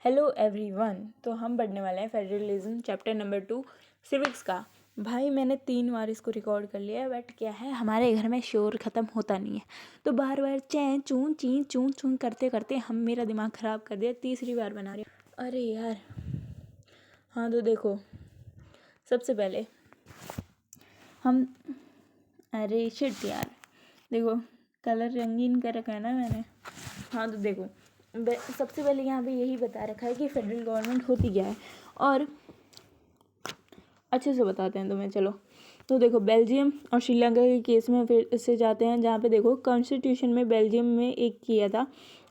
Hello everyone. तो हम पढ़ने वाले हैं फेडरलिज्म चैप्टर नंबर 2 सिविक्स का। भाई मैंने 3 बार इसको रिकॉर्ड कर लिया है, बट क्या है हमारे घर में शोर ख़त्म होता नहीं है, तो बार बार चैं चूं ची चूं चूं करते करते हम मेरा दिमाग ख़राब कर दिया। तीसरी बार बना रही हूँ। अरे यार, हाँ तो देखो, सबसे पहले हम, अरे शिट यार, देखो कलर रंगीन कर रखा है ना मैंने। हाँ तो देखो, सबसे पहले यहाँ पे यही बता रखा है कि फेडरल गवर्नमेंट होती क्या है, और अच्छे से बताते हैं तुम्हें। चलो तो देखो, बेल्जियम और श्रीलंका के केस में फिर से जाते हैं, जहाँ पे देखो कॉन्स्टिट्यूशन में बेल्जियम में एक किया था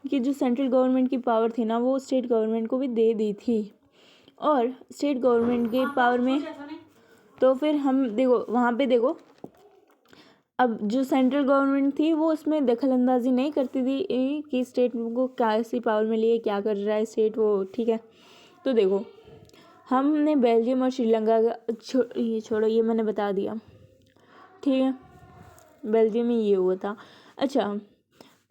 कि जो सेंट्रल गवर्नमेंट की पावर थी ना, वो स्टेट गवर्नमेंट को भी दे दी थी। और स्टेट गवर्नमेंट के पावर में तो फिर हम देखो वहाँ पे देखो, अब जो सेंट्रल गवर्नमेंट थी वो उसमें दखल अंदाजी नहीं करती थी कि स्टेट को क्या ऐसी पावर मिली है, क्या कर रहा है स्टेट वो, ठीक है। तो देखो, हमने बेल्जियम और श्रीलंका का ये छोड़ो, ये मैंने बता दिया, ठीक है। बेल्जियम में ये हुआ था। अच्छा,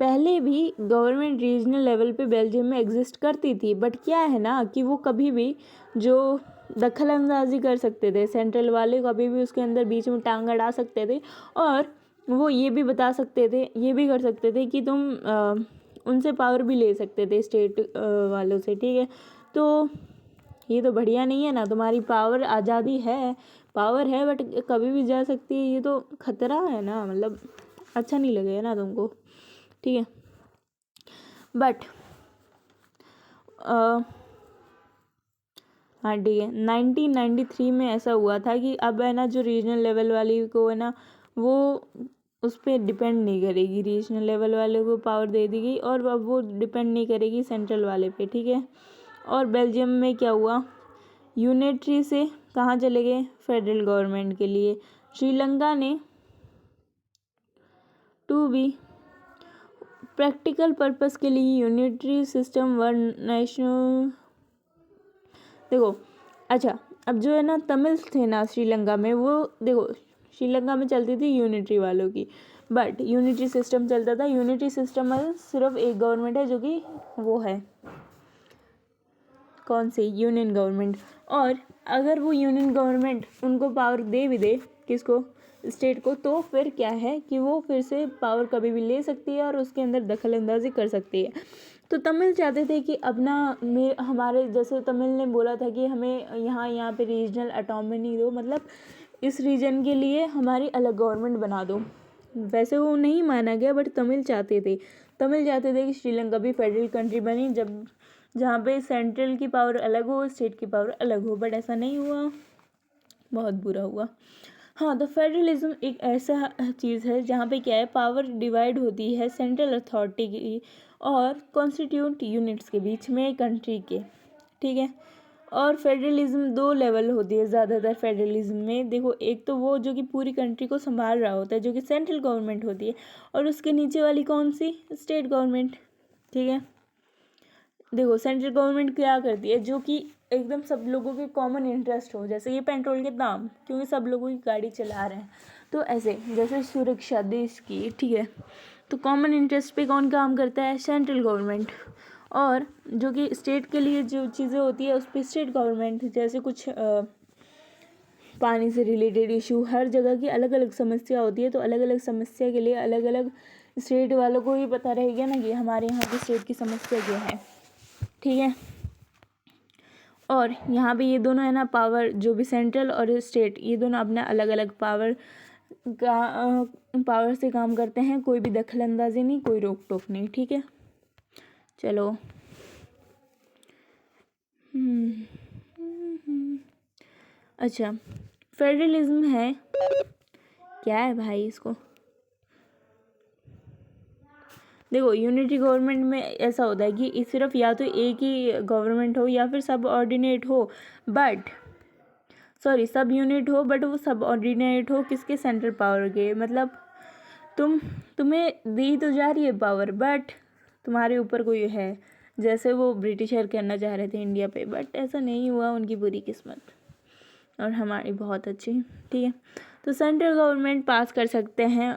पहले भी गवर्नमेंट रीजनल लेवल पे बेल्जियम में एग्जिस्ट करती थी, बट क्या है ना कि वो कभी भी जो दखल अंदाजी कर सकते थे, सेंट्रल वाले कभी भी उसके अंदर बीच में टांग अड़ा सकते थे, और वो ये भी बता सकते थे, ये भी कर सकते थे कि तुम उनसे पावर भी ले सकते थे स्टेट वालों से, ठीक है। तो ये तो बढ़िया नहीं है ना, तुम्हारी पावर, आज़ादी है, पावर है, बट कभी भी जा सकती है, ये तो खतरा है ना, मतलब अच्छा नहीं लगेगा ना तुमको, ठीक है। बट हाँ ठीक है, 1993 में ऐसा हुआ था कि अब है ना जो रीजनल लेवल वाली को है ना, वो उस पर डिपेंड नहीं करेगी, रीजनल लेवल वाले को पावर दे दी गई और अब वो डिपेंड नहीं करेगी सेंट्रल वाले पे, ठीक है। और बेल्जियम में क्या हुआ, यूनिटरी से कहाँ चले गए, फेडरल गवर्नमेंट के लिए। श्रीलंका ने टू बी प्रैक्टिकल पर्पस के लिए यूनिटरी सिस्टम व नेशनल, देखो अच्छा, अब जो है ना तमिल थे ना श्रीलंका में, वो देखो श्रीलंका में चलती थी यूनिटरी वालों की, बट यूनिटरी सिस्टम चलता था। यूनिटरी सिस्टम में सिर्फ एक गवर्नमेंट है, जो कि वो है कौन सी, यूनियन गवर्नमेंट। और अगर वो यूनियन गवर्नमेंट उनको पावर दे भी दे, किसको, स्टेट को, तो फिर क्या है कि वो फिर से पावर कभी भी ले सकती है और उसके अंदर दखल अंदाजी कर सकती है। तो तमिल चाहते थे कि अपना हमारे जैसे तमिल ने बोला था कि हमें यहाँ पे रीजनल ऑटोनॉमी दो, मतलब इस रीजन के लिए हमारी अलग गवर्नमेंट बना दो। वैसे वो नहीं माना गया, बट तमिल चाहते थे कि श्रीलंका भी फेडरल कंट्री बनी, जब जहाँ पे सेंट्रल की पावर अलग हो, स्टेट की पावर अलग हो, बट ऐसा नहीं हुआ, बहुत बुरा हुआ। हाँ, तो फेडरलिज्म एक ऐसा चीज़ है जहाँ पे क्या है, पावर डिवाइड होती है सेंट्रल अथॉरिटी की और कॉन्स्टिट्यूंट यूनिट्स के बीच में कंट्री के, ठीक है। और फेडरलिज्म 2 लेवल होती है ज़्यादातर फेडरलिज्म में। देखो, एक तो वो जो कि पूरी कंट्री को संभाल रहा होता है, जो कि सेंट्रल गवर्नमेंट होती है, और उसके नीचे वाली कौन सी, स्टेट गवर्नमेंट, ठीक है। देखो सेंट्रल गवर्नमेंट क्या करती है, जो कि एकदम सब लोगों के कॉमन इंटरेस्ट हो, जैसे ये पेट्रोल के दाम, क्योंकि सब लोगों की गाड़ी चला रहे हैं, तो ऐसे जैसे सुरक्षा देश की, ठीक है। तो कॉमन इंटरेस्ट पे कौन काम करता है, सेंट्रल गवर्नमेंट। और जो कि स्टेट के लिए जो चीज़ें होती है उस पर स्टेट गवर्नमेंट, जैसे कुछ पानी से रिलेटेड इशू, हर जगह की अलग अलग समस्या होती है, तो अलग अलग समस्या के लिए अलग अलग स्टेट वालों को ही पता रहेगा ना कि हमारे यहाँ की स्टेट की समस्या क्या है, ठीक है। और यहाँ पे ये दोनों है ना पावर, जो भी सेंट्रल और स्टेट, ये दोनों अपना अलग अलग पावर से काम करते हैं, कोई भी दखल अंदाजी नहीं, कोई रोक टोक नहीं, ठीक है। चलो अच्छा, फेडरलिज्म है क्या है भाई, इसको देखो, यूनिटी गवर्नमेंट में ऐसा होता है कि सिर्फ या तो एक ही गवर्नमेंट हो या फिर सब ऑर्डिनेट हो, बट सब यूनिट हो, बट वो सब ऑर्डिनेट हो किसके, सेंट्रल पावर के। मतलब तुम्हें दी तो जा रही है पावर, बट तुम्हारे ऊपर कोई है, जैसे वो ब्रिटिशर करना चाह रहे थे इंडिया पे, बट ऐसा नहीं हुआ, उनकी बुरी किस्मत और हमारी बहुत अच्छी, ठीक है। तो सेंट्रल गवर्नमेंट पास कर सकते हैं,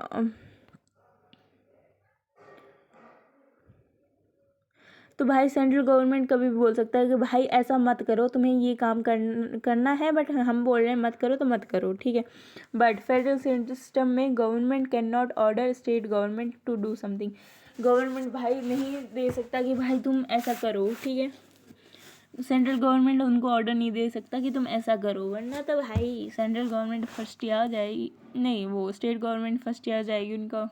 तो तो भाई सेंट्रल गवर्नमेंट कभी भी बोल सकता है कि भाई ऐसा मत करो, तुम्हें ये काम करना है, बट हम बोल रहे हैं मत करो तो मत करो, ठीक है। बट फेडरल सिस्टम में government can not order state government to do something. Government भाई नहीं दे सकता कि भाई तुम ऐसा करो, ठीक है। सेंट्रल गवर्नमेंट उनको ऑर्डर नहीं दे सकता कि तुम ऐसा करो, वरना तो भाई सेंट्रल गवर्नमेंट फर्स्ट ईयर आ जाएगी, नहीं वो स्टेट गवर्नमेंट फर्स्ट ईयर आ जाएगी, उनका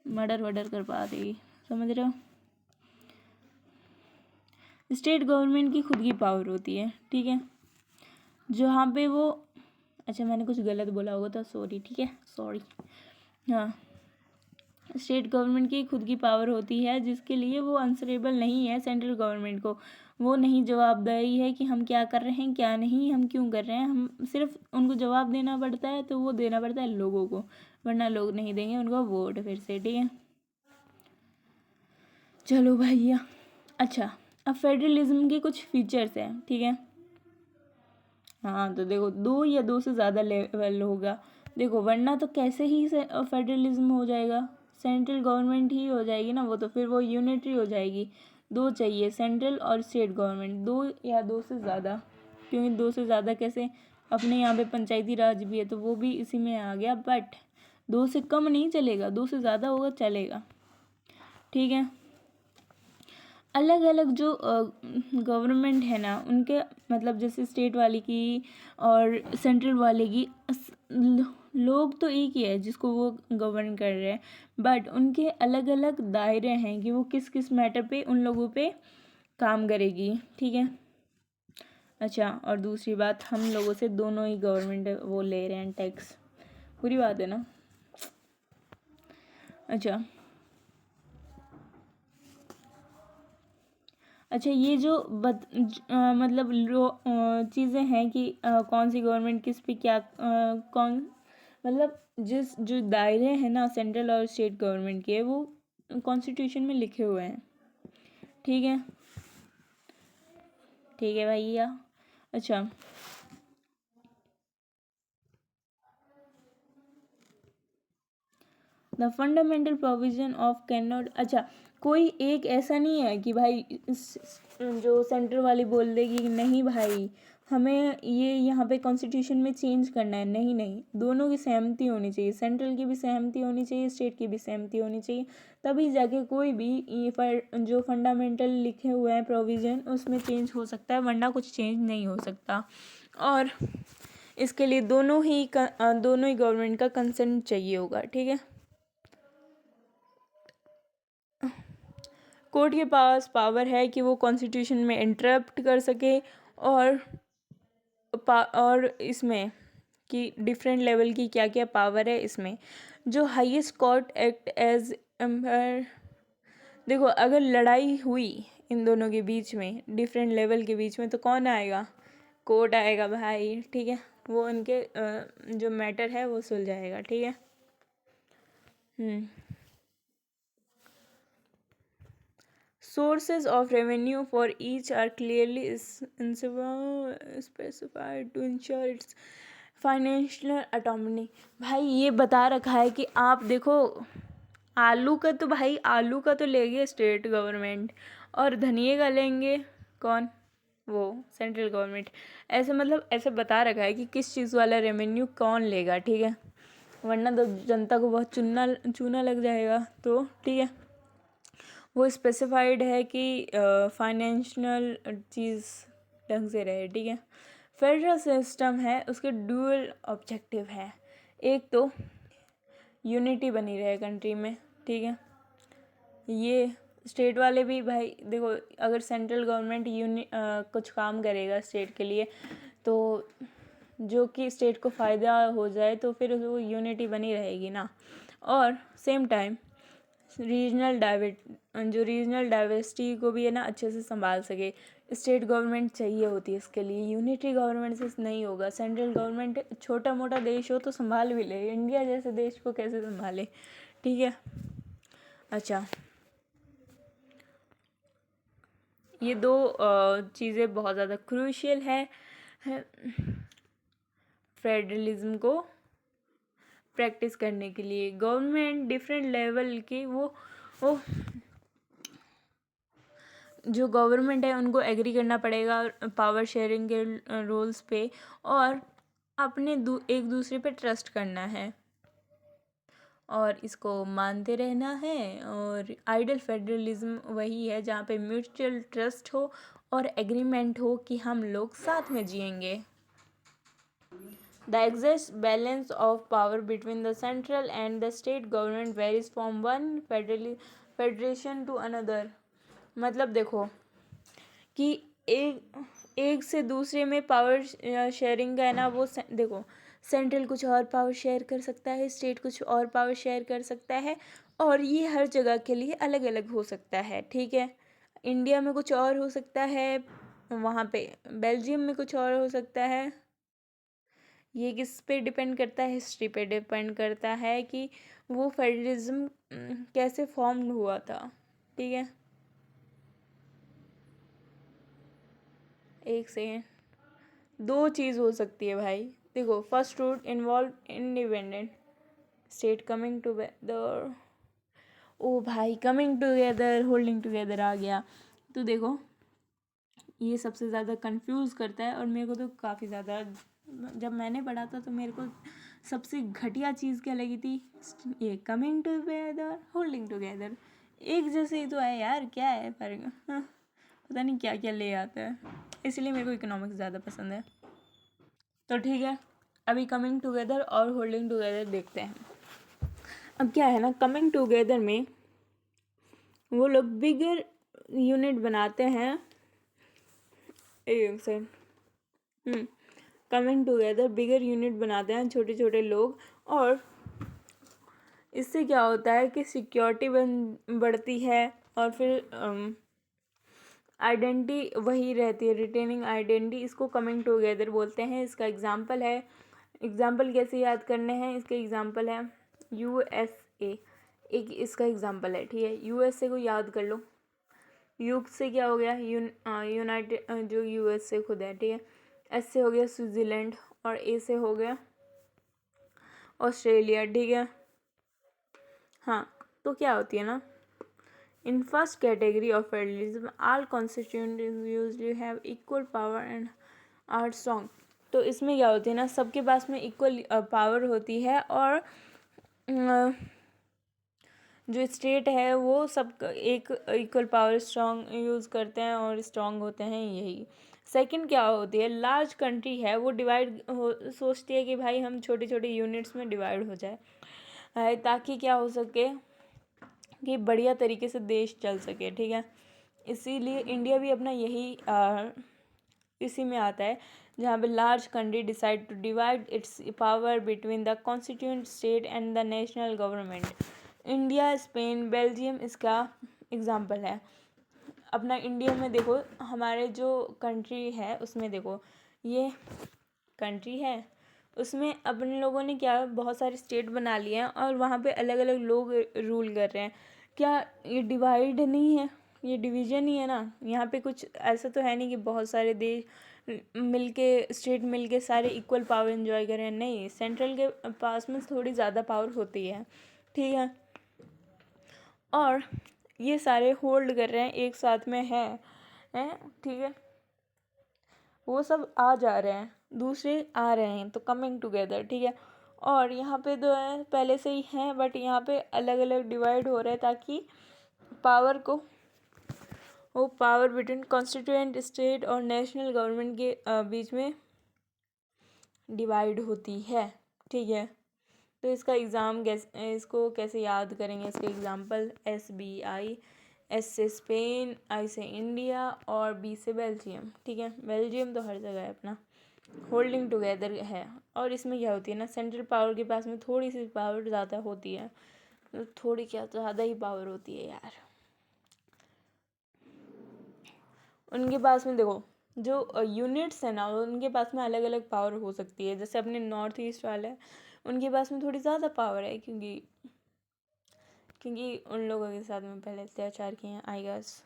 मर्डर वर्डर कर पा देगी, समझ रहे हो। स्टेट गवर्नमेंट की खुद की पावर होती है, ठीक है, जहाँ पे वो, अच्छा मैंने कुछ गलत बोला होगा तो सॉरी, ठीक है, सॉरी। हाँ, स्टेट गवर्नमेंट की खुद की पावर होती है जिसके लिए वो आंसरेबल नहीं है सेंट्रल गवर्नमेंट को, वो नहीं जवाबदेही है कि हम क्या कर रहे हैं क्या नहीं, हम क्यों कर रहे हैं, हम सिर्फ उनको जवाब देना पड़ता है, तो वो देना पड़ता है लोगों को, वरना लोग नहीं देंगे उनको वोट फिर से, ठीक है। चलो भैया, अच्छा अब फेडरलिज्म के कुछ फीचर्स हैं, ठीक है। हाँ तो देखो, 2 या 2 से ज़्यादा लेवल होगा, देखो वरना तो कैसे ही फेडरलिज्म हो जाएगा, सेंट्रल गवर्नमेंट ही हो जाएगी ना वो, तो फिर वो यूनिटरी हो जाएगी। 2 चाहिए, सेंट्रल और स्टेट गवर्नमेंट, 2 या 2 से ज़्यादा, क्योंकि 2 से ज़्यादा कैसे, अपने यहाँ पे पंचायती राज भी है तो वो भी इसी में आ गया, बट 2 से कम नहीं चलेगा, 2 से ज़्यादा होगा चलेगा, ठीक है। अलग अलग जो गवर्नमेंट है ना उनके, मतलब जैसे स्टेट वाले की और सेंट्रल वाले की, लोग तो एक ही है जिसको वो गवर्न कर रहे हैं, बट उनके अलग अलग दायरे हैं कि वो किस किस मैटर पे उन लोगों पे काम करेगी, ठीक है। अच्छा, और दूसरी बात, हम लोगों से दोनों ही गवर्नमेंट वो ले रहे हैं टैक्स, पूरी बात है ना। अच्छा ये जो मतलब चीज़ें हैं कि कौन सी गवर्नमेंट किस पे क्या कौन, मतलब जिस जो दायरे हैं ना सेंट्रल और स्टेट गवर्नमेंट के, वो कॉन्स्टिट्यूशन में लिखे हुए हैं, ठीक है, ठीक है भैया। अच्छा, the fundamental provision of can not, अच्छा कोई एक ऐसा नहीं है कि भाई जो सेंट्रल वाली बोल देगी कि नहीं भाई हमें ये यहाँ पे कॉन्स्टिट्यूशन में चेंज करना है, नहीं नहीं, दोनों की सहमति होनी चाहिए, सेंट्रल की भी सहमति होनी चाहिए, स्टेट की भी सहमति होनी चाहिए, तभी जाके कोई भी ये जो फंडामेंटल लिखे हुए हैं प्रोविज़न उसमें चेंज हो सकता है, वरना कुछ चेंज नहीं हो सकता। और इसके लिए दोनों ही गवर्नमेंट का कंसेंट चाहिए होगा, ठीक है। कोर्ट के पास पावर है कि वो कॉन्स्टिट्यूशन में इंटरप्ट कर सके, और इसमें कि डिफरेंट लेवल की क्या क्या पावर है इसमें, जो highest court act as umpire, देखो अगर लड़ाई हुई इन दोनों के बीच में, डिफरेंट लेवल के बीच में, तो कौन आएगा, कोर्ट आएगा भाई, ठीक है, वो उनके जो मैटर है वो सुलझाएगा, ठीक है। Sources of revenue for each are clearly specified to ensure its financial autonomy। भाई ये बता रखा है कि आप देखो, आलू का तो भाई आलू का तो लेंगे स्टेट गवर्नमेंट, और धनिये का लेंगे कौन, वो सेंट्रल गवर्नमेंट, ऐसे मतलब ऐसे बता रखा है कि किस चीज़ वाला रेवेन्यू कौन लेगा, ठीक है, वरना तो जनता को बहुत चूना लग जाएगा, तो ठीक है, वो स्पेसिफाइड है कि फाइनेंशियल चीज़ ढंग से रहे, ठीक है। फेडरल सिस्टम है, उसके डुअल ऑब्जेक्टिव है, एक तो यूनिटी बनी रहे कंट्री में, ठीक है, ये स्टेट वाले भी भाई देखो, अगर सेंट्रल गवर्नमेंट कुछ काम करेगा स्टेट के लिए, तो जो कि स्टेट को फ़ायदा हो जाए, तो फिर वो यूनिटी बनी रहेगी ना, और सेम टाइम रीजनल डाइवर्सिटी को भी है ना अच्छे से संभाल सके, स्टेट गवर्नमेंट चाहिए होती है इसके लिए, यूनिटरी गवर्नमेंट से नहीं होगा, सेंट्रल गवर्नमेंट छोटा मोटा देश हो तो संभाल भी ले, इंडिया जैसे देश को कैसे संभाले, ठीक है। अच्छा, ये 2 चीज़ें बहुत ज़्यादा क्रूशियल है फेडरलिज्म को प्रैक्टिस करने के लिए। गवर्नमेंट डिफरेंट लेवल की वो जो गवर्नमेंट है उनको एग्री करना पड़ेगा पावर शेयरिंग के रूल्स पे, और अपने एक दूसरे पे ट्रस्ट करना है और इसको मानते रहना है। और आइडियल फेडरलिज्म वही है जहाँ पे म्यूचुअल ट्रस्ट हो और एग्रीमेंट हो कि हम लोग साथ में जिएंगे। The exact balance of power between the central and the state government varies from one federation to another। मतलब देखो कि एक से दूसरे में पावर शेयरिंग का है ना, वो देखो सेंट्रल कुछ और पावर शेयर कर सकता है, स्टेट कुछ और पावर शेयर कर सकता है, और ये हर जगह के लिए अलग अलग हो सकता है, ठीक है। इंडिया में कुछ और हो सकता है, वहाँ पे बेल्जियम में कुछ और हो सकता है। ये किस पे डिपेंड करता है? हिस्ट्री पे डिपेंड करता है कि वो फेडरलिज्म कैसे फॉर्म हुआ था, ठीक है। एक सेकेंड, दो चीज़ हो सकती है भाई। देखो first route involve independent state coming together, ओ भाई कमिंग टुगेदर, होल्डिंग टुगेदर आ गया। तो देखो ये सबसे ज़्यादा कंफ्यूज करता है, और मेरे को तो काफ़ी ज़्यादा, जब मैंने पढ़ा था तो मेरे को सबसे घटिया चीज़ क्या लगी थी, ये कमिंग टुगेदर होल्डिंग टुगेदर, एक जैसे ही तो है यार, क्या है फर्क? पता नहीं क्या क्या ले आता है, इसलिए मेरे को इकोनॉमिक्स ज़्यादा पसंद है। तो ठीक है, अभी कमिंग टुगेदर और होल्डिंग टुगेदर देखते हैं। अब क्या है ना, कमिंग टुगेदर में वो लोग बिगर यूनिट बनाते हैं, एक second, coming together bigger unit बनाते हैं छोटे छोटे लोग, और इससे क्या होता है कि सिक्योरिटी बढ़ती है, और फिर आइडेंटिटी वही रहती है, रिटेनिंग आइडेंटिटी, इसको कमिंग टुगेदर बोलते हैं। इसका एग्जांपल है, एग्जांपल कैसे याद करने हैं, इसके एग्जांपल है यूएसए, एक इसका एग्जांपल है, ठीक है। यूएसए को याद कर लो, यू से क्या हो गया, यूनाइटेड, जो यूएसए खुद है, ठीक है। एस से हो गया स्विट्ज़रलैंड, और ए से हो गया ऑस्ट्रेलिया, ठीक है। हाँ, तो क्या होती है ना, in first category of federalism all constituents usually have equal power and are strong. तो इसमें क्या होती है ना, सबके पास में इक्वल पावर होती है, और जो स्टेट है वो सब एक इक्वल पावर स्ट्रॉन्ग यूज़ करते हैं और स्ट्रॉन्ग होते हैं, यही। सेकंड क्या होती है, लार्ज कंट्री है वो डिवाइड हो सोचती है कि भाई हम छोटे छोटे यूनिट्स में डिवाइड हो जाए, ताकि क्या हो सके कि बढ़िया तरीके से देश चल सके, ठीक है। इसीलिए इंडिया भी अपना यही इसी में आता है, जहाँ पे large country decide to divide its power between the constituent state and the national government. India, Spain, Belgium इसका एग्जाम्पल है। अपना इंडिया में देखो, हमारे जो कंट्री है उसमें देखो, ये कंट्री है, उसमें अपने लोगों ने क्या बहुत सारे स्टेट बना लिए हैं, और वहाँ पे अलग अलग लोग रूल कर रहे हैं। क्या ये डिवाइड नहीं है, ये डिवीजन ही है ना। यहाँ पे कुछ ऐसा तो है नहीं कि बहुत सारे देश मिलके, स्टेट मिलके सारे इक्वल पावर एंजॉय कर रहे हैं, नहीं, सेंट्रल के पास में थोड़ी ज़्यादा पावर होती है, ठीक है। और ये सारे होल्ड कर रहे हैं, एक साथ में हैं, ठीक है। वो सब आ जा रहे हैं, दूसरे आ रहे हैं, तो कमिंग टुगेदर, ठीक है। और यहाँ पे जो है पहले से ही हैं, बट यहाँ पे अलग अलग डिवाइड हो रहे हैं, ताकि पावर को, वो पावर बिटवीन कॉन्स्टिट्यूएंट स्टेट और नेशनल गवर्नमेंट के बीच में डिवाइड होती है, ठीक है। तो इसका एग्ज़ाम कैसे, इसको कैसे याद करेंगे, इसके एग्जांपल SBI, S से स्पेन, I से इंडिया, और B से बेल्जियम, ठीक है। बेल्जियम तो हर जगह है अपना। होल्डिंग टुगेदर है, और इसमें क्या होती है ना, सेंट्रल पावर के पास में थोड़ी सी पावर ज़्यादा होती है, तो थोड़ी क्या तो ज़्यादा ही पावर होती है यार। उनके पास में देखो, जो यूनिट्स है ना, उनके पास में अलग अलग पावर हो सकती है। जैसे अपने नॉर्थ ईस्ट वाले हैं, उनके पास में थोड़ी ज़्यादा पावर है, क्योंकि उन लोगों के साथ में पहले अत्याचार किए हैं, आई गेस,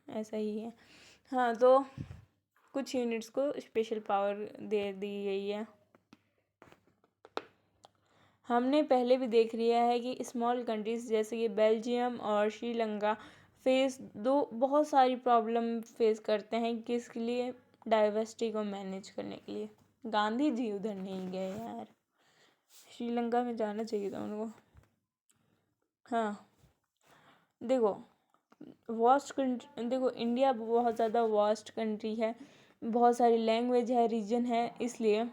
ऐसा ही है। हाँ, तो कुछ यूनिट्स को स्पेशल पावर दे दी गई है। हमने पहले भी देख लिया है कि स्मॉल कंट्रीज जैसे कि बेल्जियम और श्रीलंका बहुत सारी प्रॉब्लम फेस करते हैं, किसके लिए? डाइवर्सिटी को मैनेज करने के लिए। गांधी जी उधर नहीं गए यार, श्रीलंका में जाना चाहिए था उनको। हाँ देखो, वास्ट कंट्री, देखो इंडिया बहुत ज़्यादा वास्ट कंट्री है, बहुत सारी लैंग्वेज है, रीजन है, इसलिए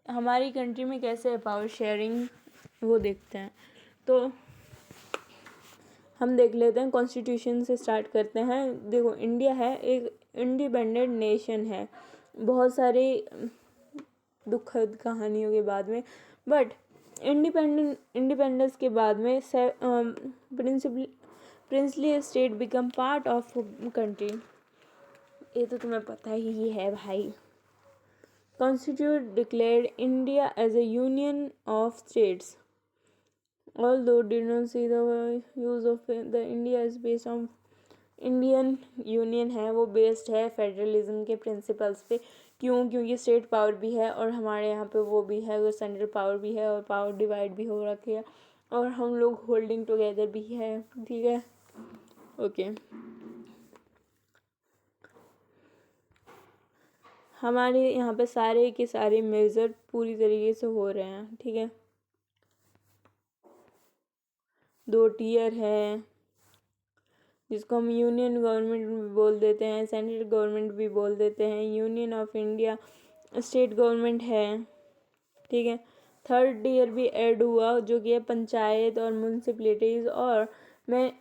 हमारी कंट्री में कैसे है पावर शेयरिंग वो देखते हैं। तो हम देख लेते हैं, कॉन्स्टिट्यूशन से स्टार्ट करते हैं। देखो इंडिया है एक इंडिपेंडेंट नेशन है, बहुत सारी दुखद कहानियों के बाद में, बट इंडिपेंडेंस के बाद में princely state become part of country. ये तो तुम्हें पता ही है भाई। Constitute declared India as a union of states, although did not see the use of the India is based on Indian union है वो बेस्ड है फेडरलिज्म के प्रिंसिपल्स पे। क्यों? क्योंकि स्टेट पावर भी है और हमारे यहाँ पे वो भी है, वो सेंट्रल पावर भी है, और पावर डिवाइड भी हो रखी है, और हम लोग होल्डिंग टुगेदर भी है। ठीक है, ओके। हमारे यहाँ पे सारे के सारे मेजर पूरी तरीके से हो रहे हैं। ठीक है, 2 टीयर है जिसको हम यूनियन गवर्नमेंट भी बोल देते हैं, सेंट्रल गवर्नमेंट भी बोल देते हैं, union of India state government है। ठीक है, 3rd ईयर भी ऐड हुआ जो कि है पंचायत और म्यूनसिपलिटीज़, और मैं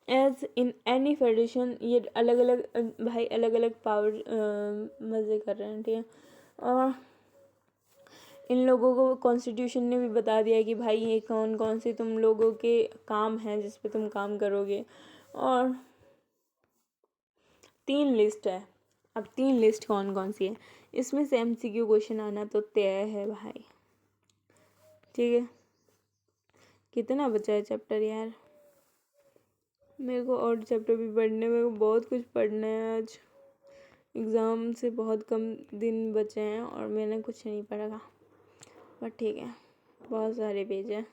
एज इन एनी फेडरेशन, ये अलग अलग भाई अलग अलग पावर मज़े कर रहे हैं। ठीक है, और इन लोगों को कॉन्स्टिट्यूशन ने भी बता दिया कि भाई ये कौन कौन से तुम लोगों के काम हैं जिस पे तुम काम करोगे। और 3 लिस्ट है। अब 3 लिस्ट कौन कौन सी है, इसमें से MCQ क्वेश्चन आना तो तय है भाई। ठीक है, कितना बचा है चैप्टर यार? मेरे को और चैप्टर भी पढ़ने, मेरे को बहुत कुछ पढ़ना है। आज एग्ज़ाम से बहुत कम दिन बचे हैं और मैंने कुछ नहीं पढ़ा, बट ठीक है, बहुत सारे पेज हैं।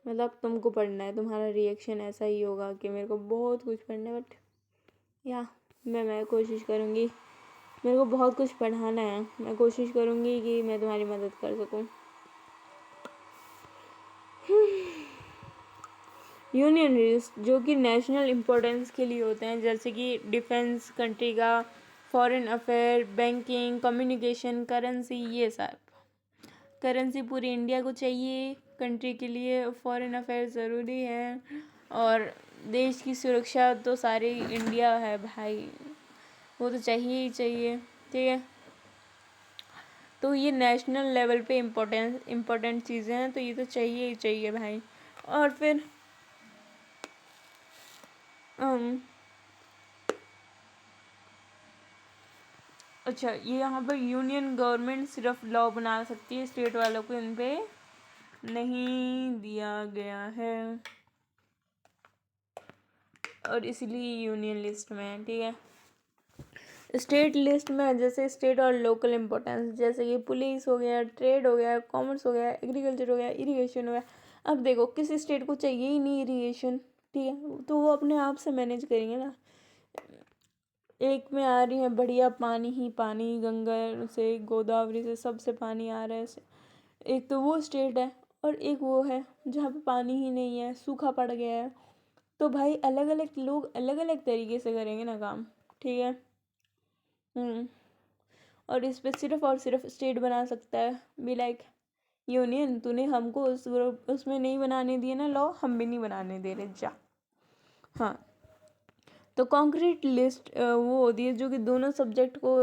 मतलब तुमको पढ़ना है, तुम्हारा रिएक्शन ऐसा ही होगा कि मेरे को बहुत कुछ पढ़ना है, बट या मैं कोशिश करूँगी, मेरे को बहुत कुछ पढ़ाना है, मैं कोशिश करूँगी कि मैं तुम्हारी मदद कर सकूँ। यूनियन लिस्ट जो कि नेशनल इम्पोर्टेंस के लिए होते हैं, जैसे कि डिफेंस कंट्री का, foreign affair, banking, communication, currency, ये सब। करेंसी पूरी इंडिया को चाहिए कंट्री के लिए, फॉरेन अफेयर ज़रूरी है, और देश की सुरक्षा तो सारी इंडिया है भाई, वो तो चाहिए ही चाहिए। ठीक है, तो ये नेशनल लेवल पे इम्पोर्टेंट चीज़ें हैं, तो ये तो चाहिए ही चाहिए भाई। और फिर अच्छा, ये यहाँ पर यूनियन गवर्नमेंट सिर्फ लॉ बना सकती है, स्टेट वालों को इन पे नहीं दिया गया है, और इसलिए यूनियन लिस्ट में है। ठीक है, स्टेट लिस्ट में जैसे स्टेट और लोकल इम्पोर्टेंस, जैसे कि पुलिस हो गया, ट्रेड हो गया, कॉमर्स हो गया, एग्रीकल्चर हो गया, इरिगेशन हो गया। अब देखो किसी स्टेट को चाहिए ही नहीं इरिगेशन, ठीक है, तो वो अपने आप से मैनेज करेंगे ना। एक में आ रही है बढ़िया पानी ही पानी, गंगा से, गोदावरी से, सबसे पानी आ रहा है। एक तो वो स्टेट है, और एक वो है जहाँ पे पानी ही नहीं है, सूखा पड़ गया है। तो भाई अलग अलग लोग अलग अलग तरीके से करेंगे ना काम। ठीक है, और इस पे सिर्फ और सिर्फ स्टेट बना सकता है, बी लाइक यूनियन, तूने हमको उसमें नहीं बनाने दिए ना लॉ, हम भी नहीं बनाने दे रहे, जा। हाँ, तो कॉन्क्रीट लिस्ट वो होती है जो कि दोनों सब्जेक्ट को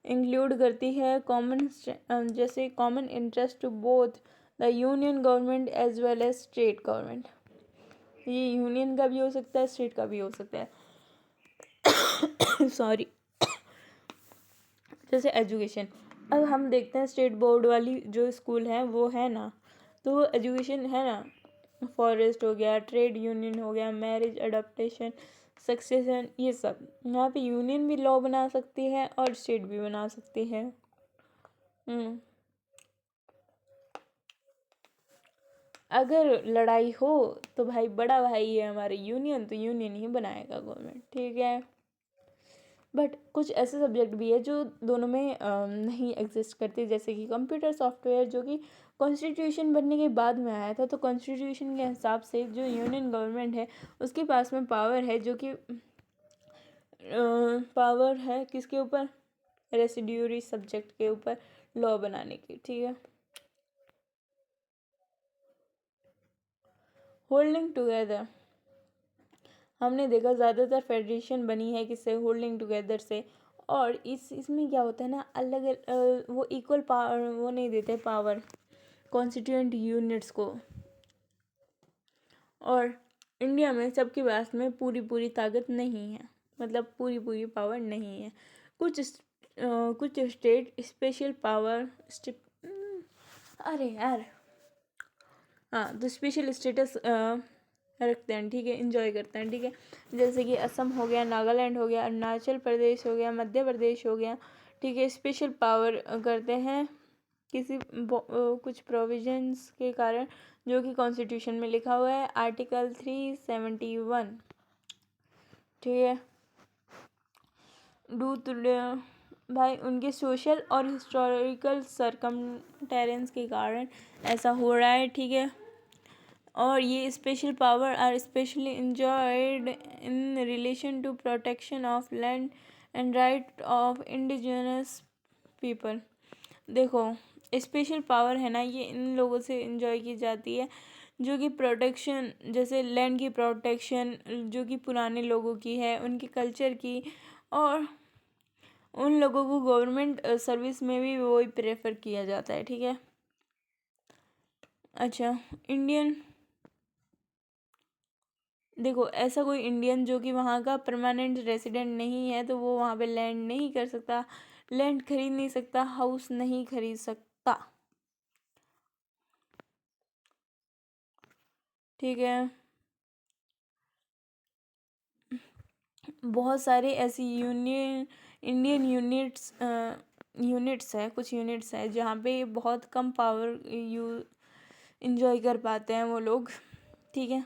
इंक्लूड करती है, कॉमन जैसे common interest to both the union government as well as state government. ये यूनियन का भी हो सकता है, स्टेट का भी हो सकता है। सॉरी। जैसे एजुकेशन, अब हम देखते हैं स्टेट बोर्ड वाली जो स्कूल है वो है ना, तो वो एजुकेशन है ना, फॉरेस्ट हो गया, ट्रेड यूनियन हो गया, मैरिज अडॉप्टेशन, सक्सेशन, ये सब यहाँ पे यूनियन भी लॉ बना सकती है और स्टेट भी बना सकती है। अगर लड़ाई हो तो भाई बड़ा भाई है हमारे यूनियन, तो यूनियन ही बनाएगा गवर्नमेंट, ठीक है। बट कुछ ऐसे सब्जेक्ट भी है जो दोनों में नहीं एग्जिस्ट करते, जैसे कि कंप्यूटर सॉफ्टवेयर, जो कि कॉन्स्टिट्यूशन बनने के बाद में आया था। तो कॉन्स्टिट्यूशन के हिसाब से जो यूनियन गवर्नमेंट है उसके पास में पावर है, जो कि पावर है किसके ऊपर, रेसिड्यूरी सब्जेक्ट के ऊपर लॉ बनाने की, ठीक है। होल्डिंग टुगेदर, हमने देखा ज़्यादातर फेडरेशन बनी है किससे, होल्डिंग टुगेदर से। और इसमें क्या होता है ना, अलग वो इक्वल पावर वो नहीं देते पावर कॉन्स्टिट्यूएंट यूनिट्स को। और इंडिया में सबके पास में पूरी पूरी ताकत नहीं है, मतलब पूरी पूरी पावर नहीं है। कुछ स्टेट स्पेशल पावर अरे यार, हाँ, तो स्पेशल स्टेटस रखते हैं, ठीक है, इंजॉय करते हैं, ठीक है। जैसे कि असम हो गया, नागालैंड हो गया, अरुणाचल प्रदेश हो गया, मध्य प्रदेश हो गया, ठीक है। स्पेशल पावर करते हैं किसी कुछ प्रोविजंस के कारण, जो कि कॉन्स्टिट्यूशन में लिखा हुआ है, आर्टिकल 371, ठीक है। डू टू भाई उनके सोशल और हिस्टोरिकल सरकमटेरेंस के कारण ऐसा हो रहा है, ठीक है। और ये special power are specially enjoyed in relation to protection of land and right of indigenous people. देखो, स्पेशल पावर है ना, ये इन लोगों से इंजॉय की जाती है जो कि प्रोटेक्शन, जैसे लैंड की प्रोटेक्शन जो कि पुराने लोगों की है, उनके कल्चर की, और उन लोगों को गवर्नमेंट सर्विस में भी वही प्रेफर किया जाता है, ठीक है। अच्छा, इंडियन, देखो ऐसा कोई इंडियन जो कि वहाँ का परमानेंट रेसिडेंट नहीं है तो वो वहाँ पे लैंड नहीं कर सकता, लैंड खरीद नहीं सकता, हाउस नहीं खरीद सकता, ठीक है। बहुत सारे ऐसी इंडियन यूनिट्स है, कुछ यूनिट्स है जहाँ पे बहुत कम पावर इंजॉय कर पाते हैं वो लोग, ठीक है।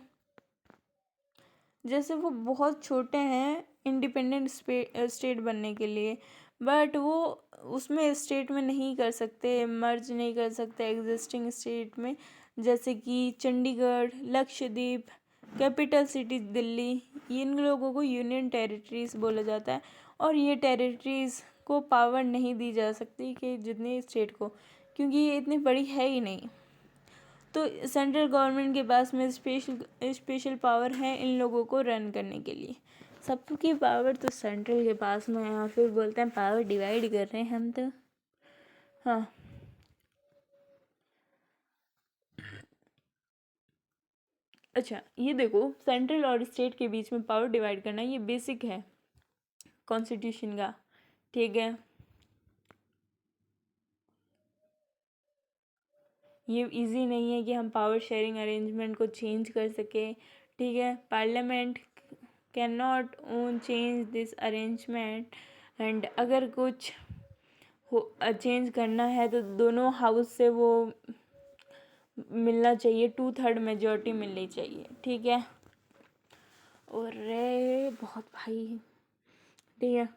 जैसे वो बहुत छोटे हैं इंडिपेंडेंट स्टेट बनने के लिए, बट वो उसमें स्टेट में नहीं कर सकते, मर्ज नहीं कर सकते एग्जिस्टिंग स्टेट में, जैसे कि चंडीगढ़, लक्षद्वीप, कैपिटल सिटी दिल्ली, इन लोगों को यूनियन टेरिटरीज बोला जाता है। और ये टेरिटरीज को पावर नहीं दी जा सकती कि जितनी स्टेट को, क्योंकि ये इतनी बड़ी है ही नहीं। तो सेंट्रल गवर्नमेंट के पास में स्पेशल पावर है इन लोगों को रन करने के लिए। सबकी पावर तो सेंट्रल के पास में है, और फिर बोलते हैं पावर डिवाइड कर रहे हैं हम तो। हाँ, अच्छा, ये देखो, सेंट्रल और स्टेट के बीच में पावर डिवाइड करना ये बेसिक है कॉन्स्टिट्यूशन का, ठीक है। ये इजी नहीं है कि हम पावर शेयरिंग अरेंजमेंट को चेंज कर सकें, ठीक है। Parliament can not own change this arrangement, and अगर कुछ हो चेंज करना है तो दोनों हाउस से वो मिलना चाहिए, 2/3 मेजॉरिटी मिलनी चाहिए, ठीक है। और रे बहुत भाई, ठीक है।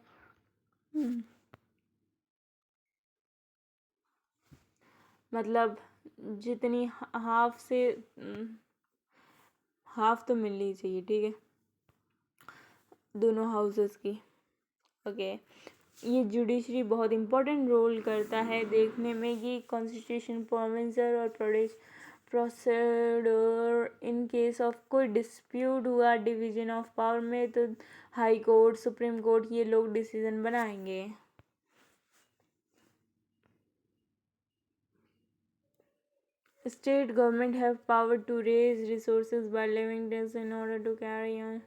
मतलब जितनी हाफ से हाफ तो मिलनी चाहिए, ठीक है, दोनों हाउसेस की, ओके। ये जुडिशरी बहुत इम्पोर्टेंट रोल करता है देखने में कि कॉन्स्टिट्यूशन प्रोविंसर और प्रोसीडर इन केस ऑफ कोई डिस्प्यूट हुआ डिवीजन ऑफ पावर में, तो हाई कोर्ट, सुप्रीम कोर्ट, ये लोग डिसीजन बनाएंगे। State government have power to raise resources by levying tax in order to carry on,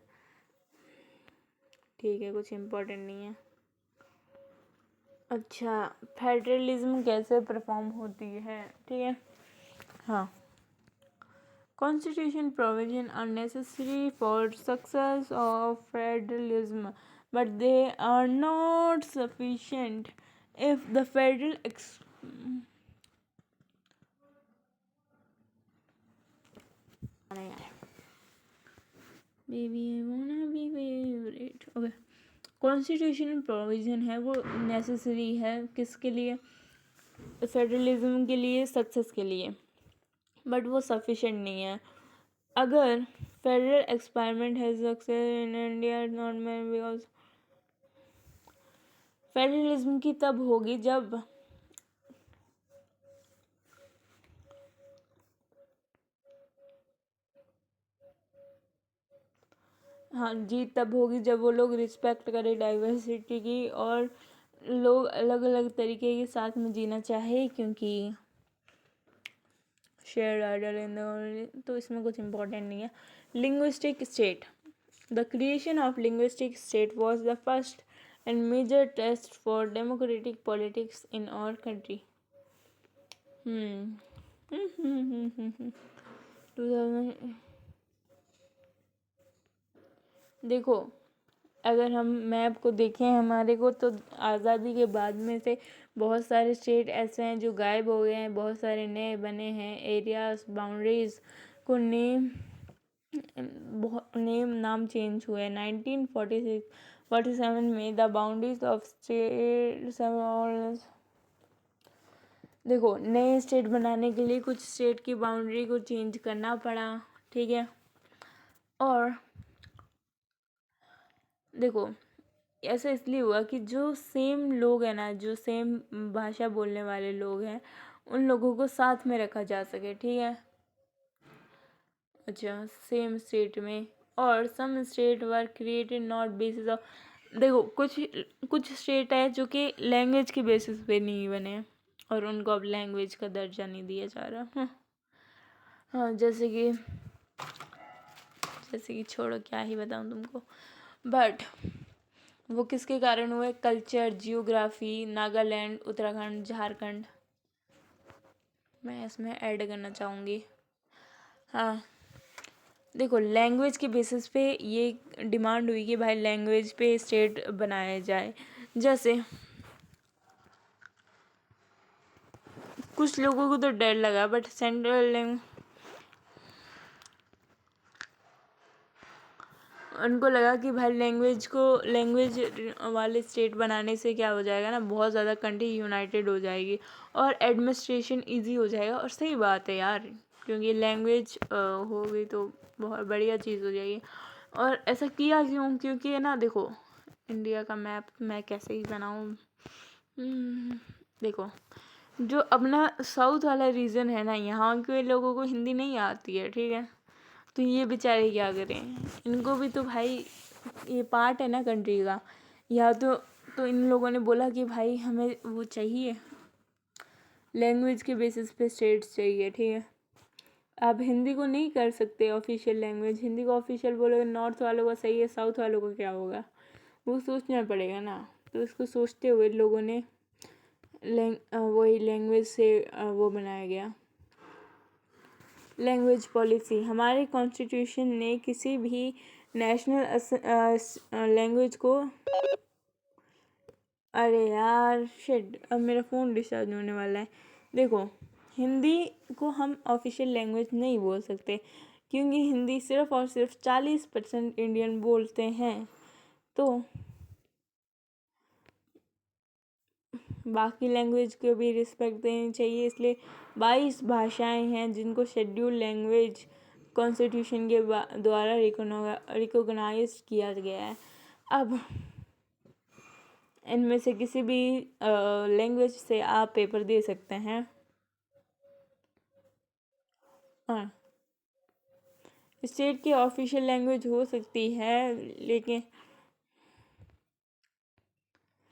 ठीक है, कुछ इम्पोर्टेंट नहीं है। अच्छा, फेडरलिज्म कैसे परफॉर्म होती है, ठीक है। हाँ, constitution provision are necessary for success of federalism, but they are not sufficient if the federal baby I wanna be favourite. Okay, constitutional provision है वो नेसेसरी है किसके लिए? फेडरलिज्म के लिए, सक्सेस के लिए, बट वो सफिशेंट नहीं है। अगर फेडरल एक्सपेरिमेंट है success in India not man because federalism की तब होगी जब हाँ जी तब होगी जब वो लोग रिस्पेक्ट करें डाइवर्सिटी की और लोग अलग अलग तरीके के साथ में जीना चाहे, क्योंकि शेयर्ड आइडल इन द, तो इसमें कुछ इम्पोर्टेंट नहीं है। Linguistic state, the creation of linguistic state was the first and major test for democratic politics in our country. 2000 देखो, अगर हम मैप को देखें हमारे को, तो आज़ादी के बाद में से बहुत सारे स्टेट ऐसे हैं जो गायब हो गए हैं, बहुत सारे नए बने हैं। एरियाज, बाउंड्रीज को नाम चेंज हुए। 1947 में द बाउंड्रीज ऑफ स्टेट देखो, नए स्टेट बनाने के लिए कुछ स्टेट की बाउंड्री को चेंज करना पड़ा, ठीक है। और देखो, ऐसा इसलिए हुआ कि जो सेम लोग हैं ना, जो सेम भाषा बोलने वाले लोग हैं, उन लोगों को साथ में रखा जा सके, ठीक है। अच्छा, सेम स्टेट में, और some state were created not basis of, देखो कुछ स्टेट है जो कि लैंग्वेज के बेसिस पे नहीं बने और उनको अब लैंग्वेज का दर्जा नहीं दिया जा रहा। हाँ, जैसे कि छोड़ो, क्या ही बताऊँ तुमको, बट वो किसके कारण हुए? कल्चर, जियोग्राफी, नागालैंड, उत्तराखंड, झारखंड, मैं इसमें ऐड करना चाहूँगी। हाँ, देखो, लैंग्वेज के बेसिस पे ये डिमांड हुई कि भाई लैंग्वेज पे स्टेट बनाया जाए। जैसे कुछ लोगों को तो डर लगा, बट सेंट्रल उनको लगा कि भाई लैंग्वेज वाले स्टेट बनाने से क्या हो जाएगा ना, बहुत ज़्यादा कंट्री यूनाइटेड हो जाएगी और एडमिनिस्ट्रेशन इजी हो जाएगा। और सही बात है यार, क्योंकि लैंग्वेज हो गई तो बहुत बढ़िया चीज़ हो जाएगी। और ऐसा किया क्यों? क्योंकि है ना, देखो, इंडिया का मैप मैं कैसे ही बनाऊँ, देखो, जो अपना साउथ वाला रीजन है ना, यहाँ के लोगों को हिंदी नहीं आती है, ठीक है। तो ये बेचारे क्या करें? इनको भी तो भाई ये पार्ट है ना कंट्री का। या तो इन लोगों ने बोला कि भाई हमें वो चाहिए, लैंग्वेज के बेसिस पे स्टेट्स चाहिए, ठीक है। आप हिंदी को नहीं कर सकते ऑफिशियल लैंग्वेज, हिंदी को ऑफिशियल बोलोगे, नॉर्थ वालों का सही है, साउथ वालों का क्या होगा, वो सोचना पड़ेगा ना। तो इसको सोचते हुए लोगों ने वही लैंग्वेज से वो बनाया गया लैंग्वेज पॉलिसी। हमारे कॉन्स्टिट्यूशन ने किसी भी नेशनल लैंग्वेज को, अरे यार शिट, अब मेरा फ़ोन डिस्चार्ज होने वाला है। देखो, हिंदी को हम ऑफिशियल लैंग्वेज नहीं बोल सकते, क्योंकि हिंदी सिर्फ़ और सिर्फ 40% इंडियन बोलते हैं। तो बाकी लैंग्वेज को भी रिस्पेक्ट देनी चाहिए। इसलिए 22 भाषाएं हैं जिनको शेड्यूल लैंग्वेज कॉन्स्टिट्यूशन के द्वारा रिकॉग्नाइज किया गया है। अब इनमें से किसी भी लैंग्वेज से आप पेपर दे सकते हैं। हाँ, स्टेट की ऑफिशियल लैंग्वेज हो सकती है, लेकिन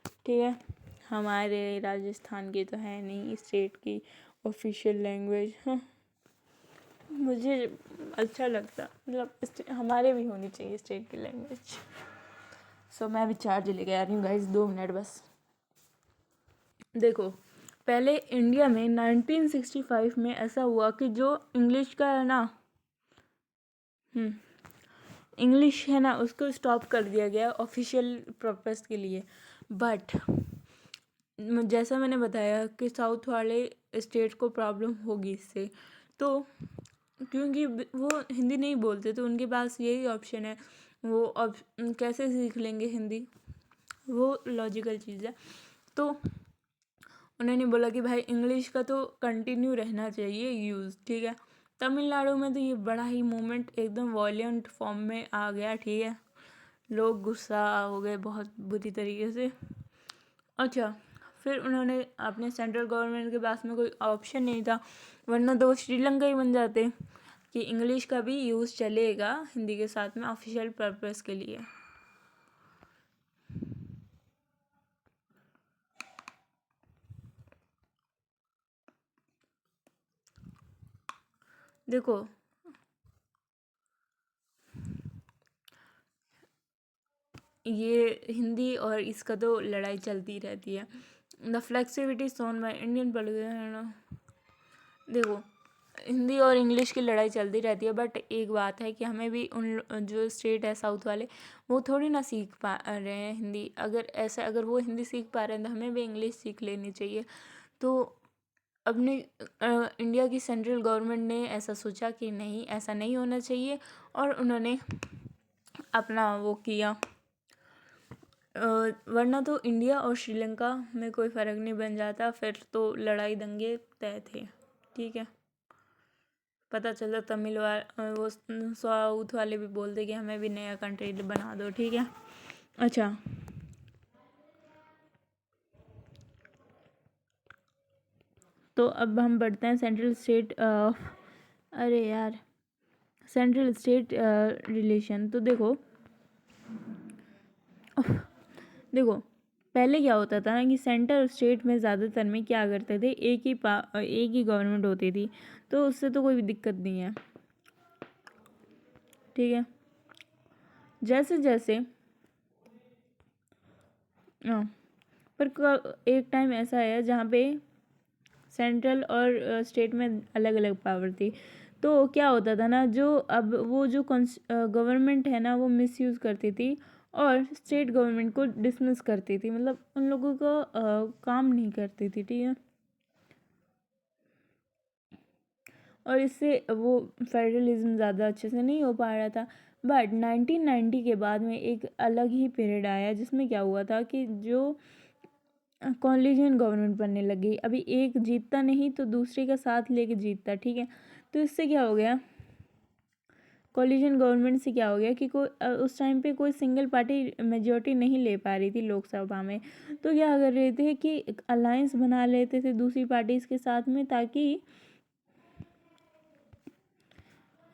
ठीक है, हमारे राजस्थान की तो है नहीं स्टेट की ऑफिशियल लैंग्वेज। हाँ, मुझे अच्छा लगता, मतलब हमारे भी होनी चाहिए स्टेट की लैंग्वेज। सो मैं अभी चार्ज लेके आ रही हूँ गाइस, 2 मिनट बस। देखो, पहले इंडिया में 1965 में ऐसा हुआ कि जो इंग्लिश का है ना, इंग्लिश है ना, उसको स्टॉप कर दिया गया ऑफिशियल पर्पस के लिए। बट जैसा मैंने बताया कि साउथ वाले स्टेट को प्रॉब्लम होगी इससे, तो क्योंकि वो हिंदी नहीं बोलते तो उनके पास यही ऑप्शन है, वो कैसे सीख लेंगे हिंदी, वो लॉजिकल चीज़ है। तो उन्होंने बोला कि भाई इंग्लिश का तो कंटिन्यू रहना चाहिए यूज़, ठीक है। तमिलनाडु में तो ये बड़ा ही मूवमेंट एकदम वॉयलेंट फॉर्म में आ गया, ठीक है। लोग गुस्सा हो गए बहुत बुरी तरीके से। अच्छा, फिर उन्होंने अपने सेंट्रल गवर्नमेंट के पास में कोई ऑप्शन नहीं था, वरना तो वो श्रीलंका ही बन जाते कि इंग्लिश का भी यूज़ चलेगा हिंदी के साथ में ऑफिशियल पर्पस के लिए। देखो ये हिंदी और इसका तो लड़ाई चलती रहती है। The flexibility shown by Indian politician. देखो हिंदी और इंग्लिश की लड़ाई चलती रहती है, बट एक बात है कि हमें भी उन जो स्टेट है साउथ वाले, वो थोड़ी ना सीख पा रहे हैं हिंदी। अगर वो हिंदी सीख पा रहे हैं तो हमें भी इंग्लिश सीख लेनी चाहिए। तो अपने इंडिया की सेंट्रल गवर्नमेंट ने ऐसा सोचा कि नहीं, ऐसा नहीं होना चाहिए, और उन्होंने अपना वो किया। वरना तो इंडिया और श्रीलंका में कोई फ़र्क नहीं बन जाता, फिर तो लड़ाई दंगे तय थे, ठीक है। पता चला वो साउथ वाले भी बोलते कि हमें भी नया कंट्री बना दो, ठीक है। अच्छा, तो अब हम बढ़ते हैं central state central state relation. तो देखो पहले क्या होता था ना कि सेंटर और स्टेट में ज़्यादातर में क्या करते थे, एक ही गवर्नमेंट होती थी, तो उससे तो कोई भी दिक्कत नहीं है, ठीक है। जैसे जैसे हाँ, पर एक टाइम ऐसा है जहाँ पे सेंट्रल और स्टेट में अलग अलग पावर थी। तो क्या होता था ना, वो जो गवर्नमेंट है ना, वो मिसयूज़ करती थी और स्टेट गवर्नमेंट को डिसमिस करती थी, मतलब उन लोगों को काम नहीं करती थी, ठीक है। और इससे वो फेडरलिज्म ज़्यादा अच्छे से नहीं हो पा रहा था। बट 1990 के बाद में एक अलग ही पीरियड आया जिसमें क्या हुआ था कि जो कॉलिजन गवर्नमेंट बनने लगी। अभी एक जीतता नहीं तो दूसरे का साथ लेके जीतता, ठीक है। तो इससे क्या हो गया, कॉलिजन गवर्नमेंट से क्या हो गया कि उस टाइम पे कोई सिंगल पार्टी मेजोरिटी नहीं ले पा रही थी लोकसभा में। तो क्या कर रहे थे कि अलायंस बना लेते थे दूसरी पार्टीज के साथ में, ताकि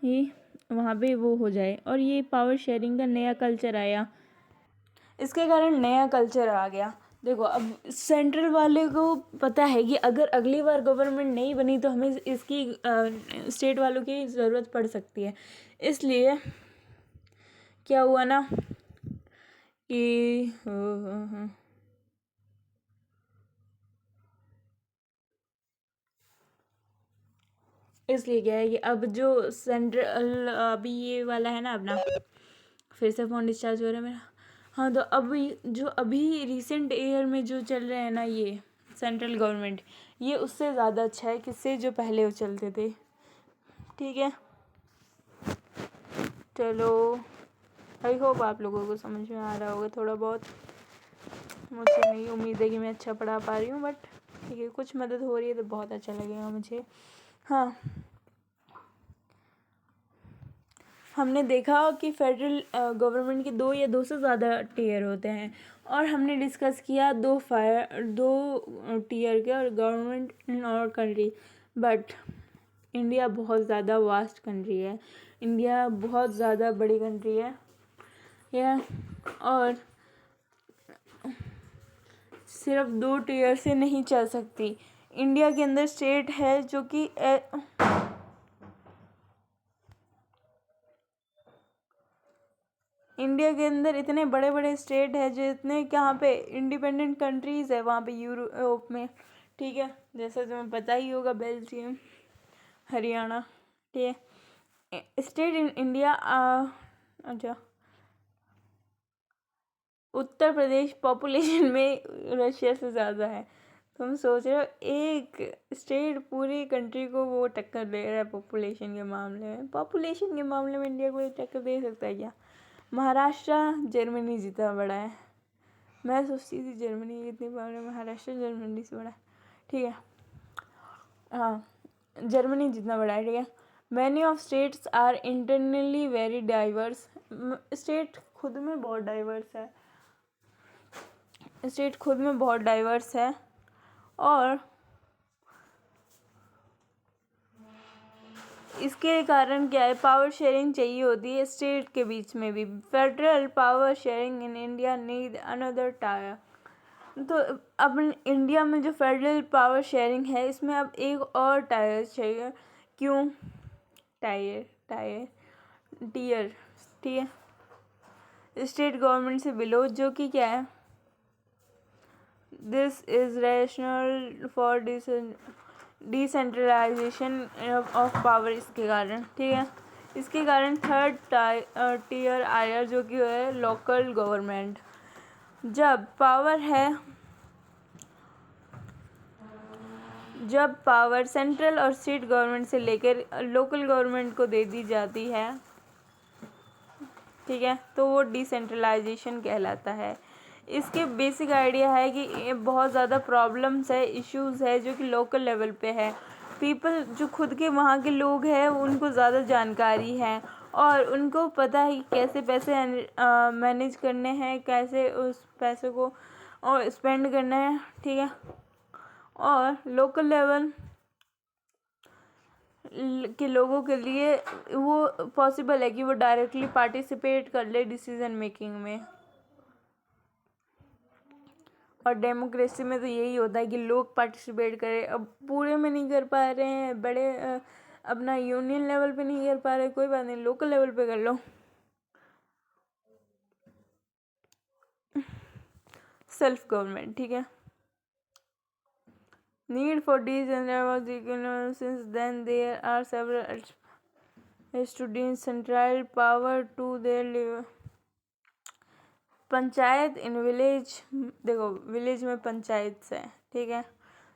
ये वहाँ पे वो हो जाए, और ये पावर शेयरिंग का नया कल्चर आया। इसके कारण नया कल्चर आ गया। देखो अब सेंट्रल वाले को पता है कि अगर अगली बार गवर्नमेंट नहीं बनी तो हमें इसकी स्टेट वालों की ज़रूरत पड़ सकती है। इसलिए क्या हुआ ना कि इसलिए क्या है कि अब जो सेंट्रल अभी ये वाला है ना अपना, फिर से फ़ोन डिस्चार्ज हो रहा है मेरा। हाँ, तो अभी रिसेंट ईयर में जो चल रहे हैं ना ये सेंट्रल गवर्नमेंट, ये उससे ज़्यादा अच्छा है किससे जो पहले वो चलते थे, ठीक है। चलो, आई होप आप लोगों को समझ में आ रहा होगा थोड़ा बहुत। मुझे नहीं उम्मीद है कि मैं अच्छा पढ़ा पा रही हूँ, बट ठीक है, कुछ मदद हो रही है तो बहुत अच्छा लगेगा मुझे। हाँ, हमने देखा कि फेडरल गवर्नमेंट के दो से ज़्यादा टीयर होते हैं, और हमने डिस्कस किया दो टीयर के और गवर्नमेंट इन और कंट्री। बट इंडिया बहुत ज़्यादा वास्ट कंट्री है, इंडिया बहुत ज़्यादा बड़ी कंट्री है यह, और सिर्फ 2 टीयर से नहीं चल सकती। इंडिया के अंदर स्टेट है जो कि इंडिया के अंदर इतने बड़े बड़े स्टेट है जो इतने यहाँ पे इंडिपेंडेंट कंट्रीज़ है वहाँ पे यूरोप में, ठीक है। जैसे तुम्हें पता ही होगा, बेल्जियम, हरियाणा, ठीक है। स्टेट इन इंडिया अच्छा, उत्तर प्रदेश पॉपुलेशन में रशिया से ज़्यादा है। तुम सोच रहे हो एक स्टेट पूरी कंट्री को वो टक्कर दे रहा है पॉपुलेशन के मामले में। पॉपुलेशन के मामले में इंडिया को टक्कर दे सकता है क्या? महाराष्ट्र जर्मनी जितना बड़ा है। मैं सोचती थी जर्मनी जितनी बड़ा है, महाराष्ट्र जर्मनी से बड़ा है। ठीक है, हाँ, जर्मनी जितना बड़ा है। ठीक है, many of states are internally very diverse. State खुद में बहुत डाइवर्स है, स्टेट खुद में बहुत डाइवर्स है। और इसके कारण क्या है, पावर शेयरिंग चाहिए होती है स्टेट के बीच में भी। Federal power sharing in India need another tyre. तो अब इंडिया में जो फेडरल पावर शेयरिंग है इसमें अब एक और टायर चाहिए। क्यों? टीयर, ठीक है, स्टेट गवर्नमेंट से बिलो, जो कि क्या है, this is rational for decentralisation of power. इसके कारण, ठीक है, इसके कारण थर्ड टीयर आया, जो कि है लोकल गवर्नमेंट। जब पावर सेंट्रल और स्टेट गवर्नमेंट से लेकर लोकल गवर्नमेंट को दे दी जाती है, ठीक है, तो वो डिसेंट्रलाइजेशन कहलाता है। इसके बेसिक आइडिया है कि बहुत ज़्यादा प्रॉब्लम्स है, इश्यूज है जो कि लोकल लेवल पे है। पीपल जो खुद के वहाँ के लोग हैं उनको ज़्यादा जानकारी है और उनको पता है कि कैसे पैसे मैनेज करने हैं, कैसे उस पैसे को और स्पेंड करना है, ठीक है। और लोकल लेवल के लोगों के लिए वो पॉसिबल है कि वो डायरेक्टली पार्टिसिपेट कर ले डिसीजन मेकिंग में। और डेमोक्रेसी में तो यही होता है कि लोग पार्टिसिपेट करें। अब पूरे में नहीं कर पा रहे हैं, बड़े अपना यूनियन लेवल पे नहीं कर पा रहे, कोई बात नहीं, लोकल लेवल पे कर लो। सेल्फ गवर्नमेंट, ठीक है। Need for decentralization since then there are several students central power to their level। Panchayat in village, देखो विलेज में पंचायत है, ठीक है,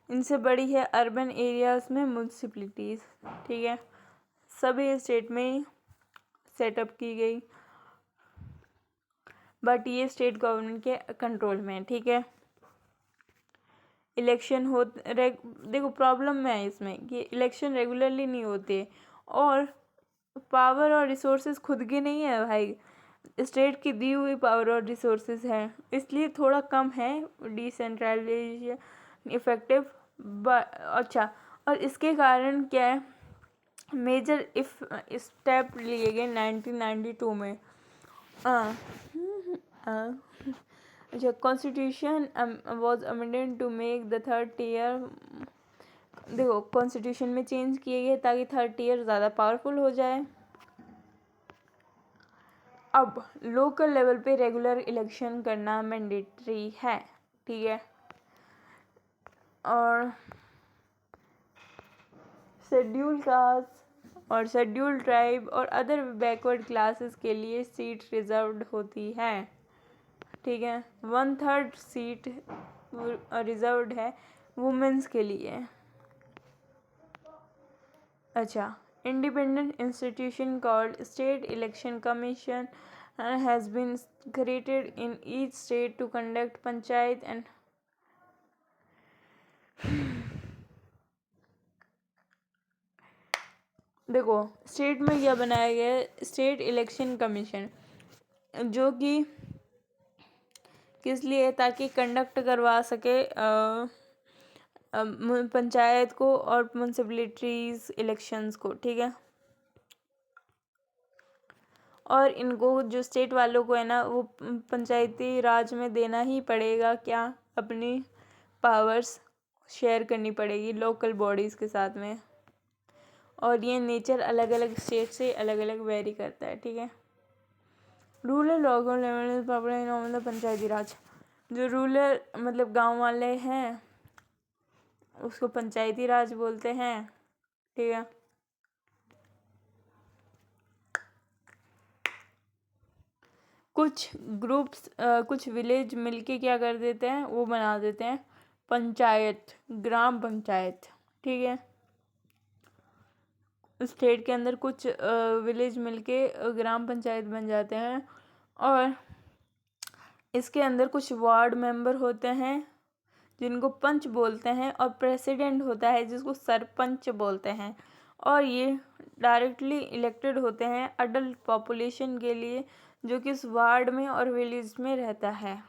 इनसे बड़ी है अर्बन एरियाज में म्यूनसिपलिटीज, ठीक है, सभी स्टेट में सेटअप की गई, बट ये स्टेट गवर्नमेंट के कंट्रोल में है, ठीक है। इलेक्शन हो देखो प्रॉब्लम में है इसमें कि इलेक्शन रेगुलरली नहीं होते और पावर और रिसोर्सेज खुद के नहीं है भाई, स्टेट की दी हुई पावर और रिसोर्सेज है, इसलिए थोड़ा कम है डिसेंट्रलाइजेशन इफेक्टिव। अच्छा, और इसके कारण क्या है, मेजर स्टेप लिए गए 1992 में। अच्छा, constitution was amended to make the third tier. देखो कॉन्स्टिट्यूशन में चेंज किए गए ताकि थर्ड टीयर ज़्यादा पावरफुल हो जाए। अब लोकल लेवल पे रेगुलर इलेक्शन करना मैंडेटरी है, ठीक है। और शेड्यूल कास्ट और शेड्यूल ट्राइब और अदर बैकवर्ड क्लासेस के लिए सीट रिजर्व्ड होती है, ठीक है। 1/3 सीट रिजर्व्ड है वुमेन्स के लिए। अच्छा, independent institution called State Election Commission has been created in each state to conduct panchayat and देखो स्टेट में क्या बनाया गया है, स्टेट इलेक्शन कमीशन, जो कि किस लिए, ताकि कंडक्ट करवा सके पंचायत को और म्यूनसिपलिटीज इलेक्शंस को, ठीक है। और इनको जो स्टेट वालों को है ना वो पंचायती राज में देना ही पड़ेगा, क्या, अपनी पावर्स शेयर करनी पड़ेगी लोकल बॉडीज़ के साथ में। और ये नेचर अलग अलग स्टेट से अलग अलग वेरी करता है, ठीक है। रूरल लोकल लेवल मतलब पंचायती राज, जो रूरल मतलब गांव वाले हैं उसको पंचायती राज बोलते हैं, ठीक है। कुछ ग्रुप्स कुछ विलेज मिलके क्या कर देते हैं, वो बना देते हैं पंचायत, ग्राम पंचायत, ठीक है। स्टेट के अंदर कुछ विलेज मिलके ग्राम पंचायत बन जाते हैं और इसके अंदर कुछ वार्ड मेंबर होते हैं जिनको पंच बोलते हैं और प्रेसिडेंट होता है जिसको सरपंच बोलते हैं और ये डायरेक्टली इलेक्टेड होते हैं अडल्ट पॉपुलेशन के लिए जो कि उस वार्ड में और विलेज में रहता है।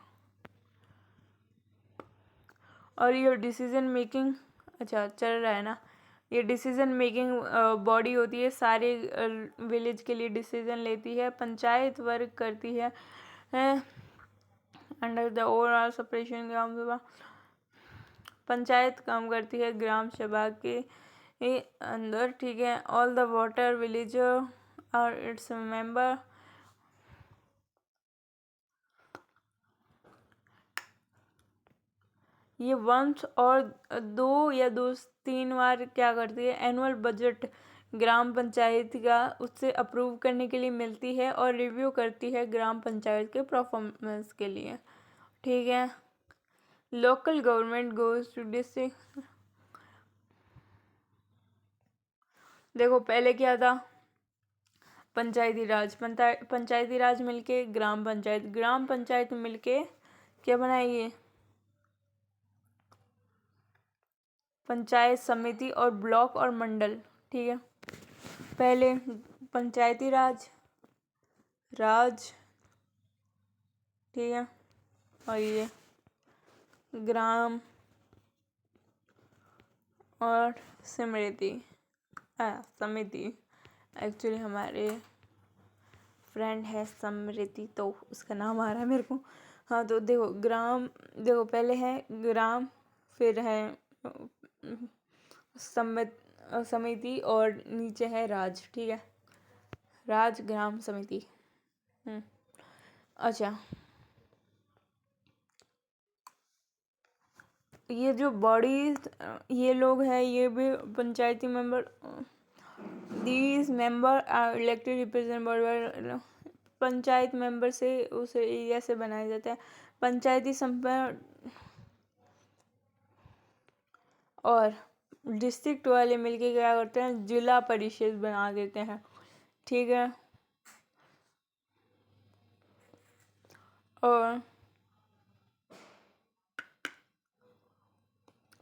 और ये डिसीजन मेकिंग अच्छा चल रहा है ना, ये डिसीजन मेकिंग बॉडी होती है, सारे विलेज के लिए डिसीजन लेती है। पंचायत वर्क करती है अंडर द ओवरऑल सेपरेशन ग्राम सभा। पंचायत काम करती है ग्राम सभा के अंदर, ठीक है। All the water villager are its member. ये वंस और 2 या 3 बार क्या करती है, एनुअल बजट ग्राम पंचायत का उससे अप्रूव करने के लिए मिलती है और रिव्यू करती है ग्राम पंचायत के परफॉर्मेंस के लिए, ठीक है। Local government goes to district. देखो पहले क्या था, पंचायती राज, पंचायती राज मिलके ग्राम पंचायत मिलके क्या बनाएगी, पंचायत समिति और ब्लॉक और मंडल, ठीक है। पहले पंचायती राज, ठीक है, और ये ग्राम और समिति एक्चुअली हमारे फ्रेंड है समृति तो उसका नाम आ रहा है मेरे को। हाँ तो देखो पहले है ग्राम, फिर है समिति और नीचे है राज, ठीक है। राज ग्राम समिति। अच्छा ये जो बॉडी ये लोग हैं ये भी पंचायती member, these member are elected representative. Panchayat member से उस एरिया से बनाया जाता है। पंचायती संपन्न और डिस्ट्रिक्ट वाले मिलके क्या करते हैं, जिला परिषद बना देते हैं, ठीक है। और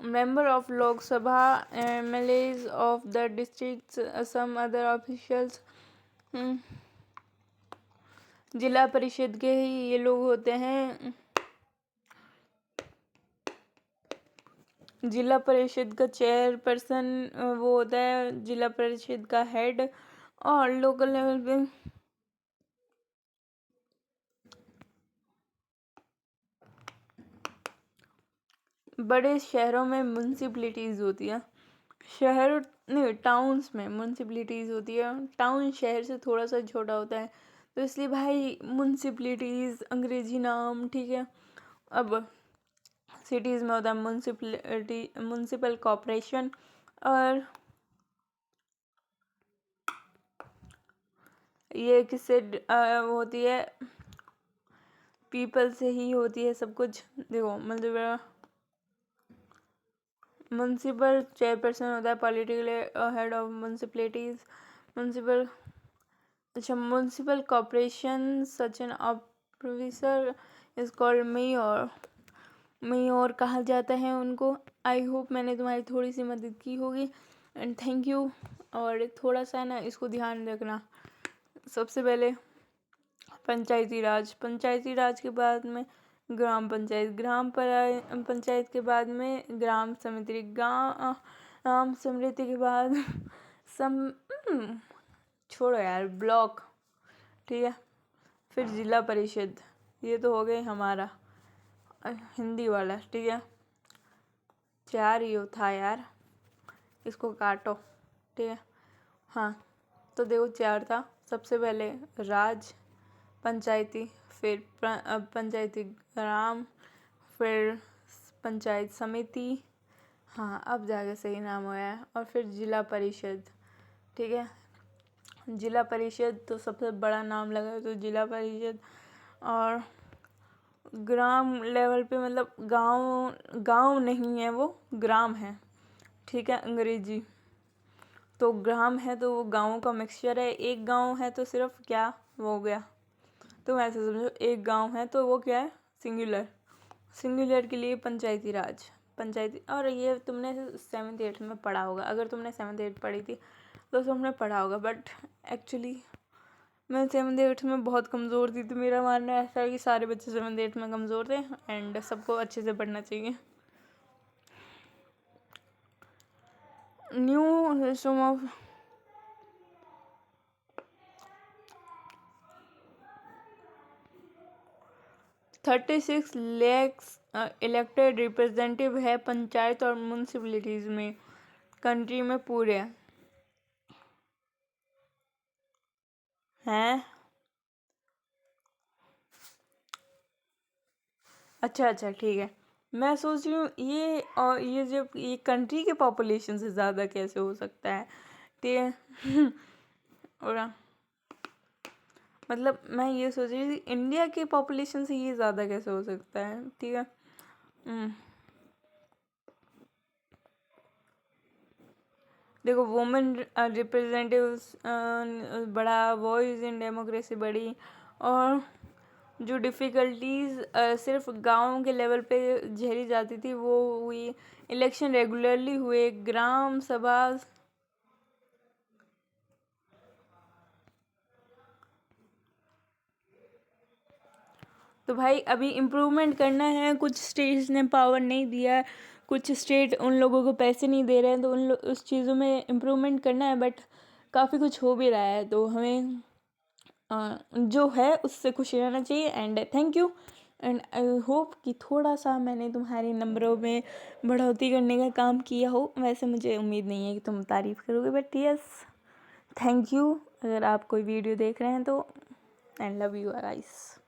member of Lok Sabha, MLAs of the districts, some other officials। जिला परिषद के ही ये लोग होते हैं। जिला परिषद का चेयरपर्सन वो होता है जिला परिषद का हेड। और लोकल लेवल पे बड़े शहरों में म्यूनसिपलिटीज़ होती है, शहर नहीं टाउन्स में म्यूनसिपलिटीज़ होती है। टाउन शहर से थोड़ा सा छोटा होता है तो इसलिए भाई म्यूनसिपलिटीज़ अंग्रेजी नाम, ठीक है। अब सिटीज़ में होता है म्यूनसिपल कॉर्पोरेशन और ये किससे होती है, पीपल से ही होती है सब कुछ। देखो मतलब म्यूनसिपल चेयरपर्सन होता है political head of municipalities. Municipal corporation such an officer is called mayor कहा जाता है उनको। आई होप मैंने तुम्हारी थोड़ी सी मदद की होगी एंड थैंक यू। और थोड़ा सा ना इसको ध्यान रखना, सबसे पहले पंचायती राज के बाद में ग्राम पंचायत के बाद में ग्राम समिति के बाद छोड़ो यार ब्लॉक, ठीक है। फिर जिला परिषद, ये तो हो गए हमारा हिंदी वाला, ठीक है। 4 ही था यार, इसको काटो, ठीक है। हाँ तो देखो 4 था, सबसे पहले राज पंचायती, फिर पंचायती ग्राम, फिर पंचायत समिति, हाँ अब जाके सही नाम हुआ है, और फिर जिला परिषद, ठीक है। जिला परिषद तो सबसे बड़ा नाम लगा तो जिला परिषद। और ग्राम लेवल पे मतलब गांव नहीं है, वो ग्राम है, ठीक है, अंग्रेजी। तो ग्राम है तो वो गाँवों का मिक्सचर है। एक गांव है तो सिर्फ क्या वो हो गया, तो ऐसे समझो एक गांव है तो वो क्या है, सिंगुलर। सिंगुलर के लिए पंचायती राज, पंचायती। और ये तुमने 7th 8th में पढ़ा होगा, अगर तुमने 7th 8th पढ़ी थी तो तुमने पढ़ा होगा। बट एक्चुअली मैं 7th 8th में बहुत कमज़ोर थी, तो मेरा मानना ऐसा है कि सारे बच्चे 7th 8th में कमज़ोर थे एंड सबको अच्छे से पढ़ना चाहिए। New system of 36 lakhs elected representative है पंचायत और म्यूनसिपलिटीज़ में, कंट्री में पूरे हैं। अच्छा ठीक है। मैं सोच रही हूँ ये, और ये जब ये कंट्री के पॉपुलेशन से ज़्यादा कैसे हो सकता है, ठीक है। और मतलब मैं ये सोच रही थी इंडिया की पॉपुलेशन से ये ज़्यादा कैसे हो सकता है, ठीक है। देखो वुमेन रिप्रेजेंटेटिव्स बड़ा, वॉइस इन डेमोक्रेसी बड़ी, और जो डिफ़िकल्टीज़ सिर्फ गांव के लेवल पे झेली जाती थी वो हुई, इलेक्शन रेगुलरली हुए, ग्राम सभा। तो भाई अभी इम्प्रूवमेंट करना है, कुछ स्टेट्स ने पावर नहीं दिया है, कुछ स्टेट उन लोगों को पैसे नहीं दे रहे हैं, तो उस चीज़ों में इम्प्रूवमेंट करना है। बट काफ़ी कुछ हो भी रहा है, तो हमें जो है उससे खुश रहना चाहिए। And thank you, and I hope कि थोड़ा सा मैंने तुम्हारे नंबरों में बढ़ोतरी करने का काम किया हो। वैसे मुझे उम्मीद नहीं है कि तुम तारीफ़ करोगे, बट यस, थैंक यू। अगर आप कोई वीडियो देख रहे हैं तो, एंड लव यू गाइस।